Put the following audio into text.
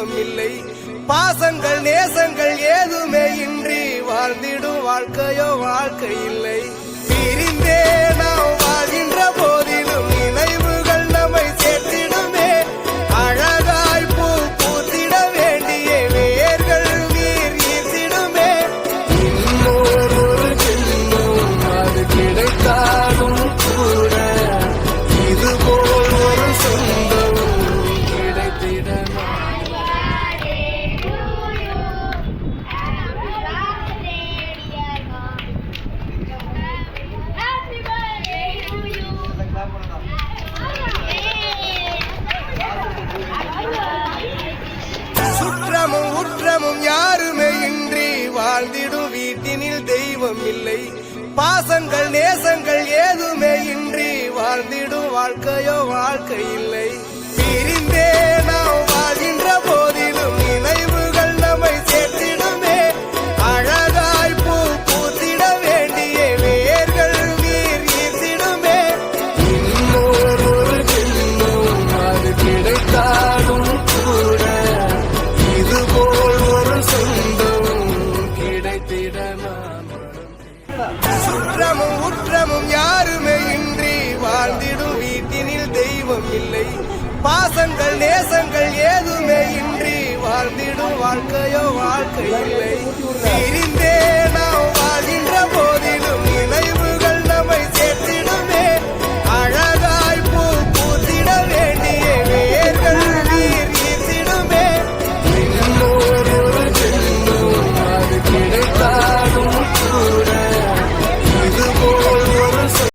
தெய்வம் இல்லை. பாசங்கள் நேசங்கள் ஏதுமே இன்றி வாழ்ந்திடும் வாழ்க்கையோ வாழ்க்கை இல்லை. பிரிந்தே நாம் வாழ்கின்ற போதிலும் நினைவுகள் நம்மை சேர்த்திடுமே. அழகாய் பூ பூத்திட வேண்டிய வேர்கள் நீர் ஈர்த்திடுமே. இன்னொரு ஜென்மம் அது கிடைத்தாலும் கூட இதுபோல் ஒரு சொந்தம் கிடைத்திடமா. சுற்றமும் உற்றமும் யாருமே இன்றி வாழ்ந்திடும் வீட்டினில் தெய்வம் இல்லை. பாசங்கள் நேசங்கள் ஏதுமே இன்றி வாழ்ந்திடும் வாழ்க்கையோ வாழ்க்கை இல்லை. பிரிந்தே நாம் வாழ்கின்ற போதிலும் நினைவுகள் நம்மை சேர்த்திடுமே. அழகாய் பூ பூத்திட வேண்டிய வேர்கள் நீர் ஈர்த்திடுமே. இன்னொரு ஜென்மம் அது கிடைத்தாலும் கூட இதுபோல் ஒரு சொந்தம் கிடைத்திடமா. சுற்றமும் உற்றமும் யாருமே இன்றி வாழ்ந்திடும் வீட்டினில் தெய்வம் இல்லை. பாசங்கள் நேசங்கள் ஏதுமே இன்றி வாழ்ந்திடும் வாழ்க்கையோ வாழ்க்கை இல்லை.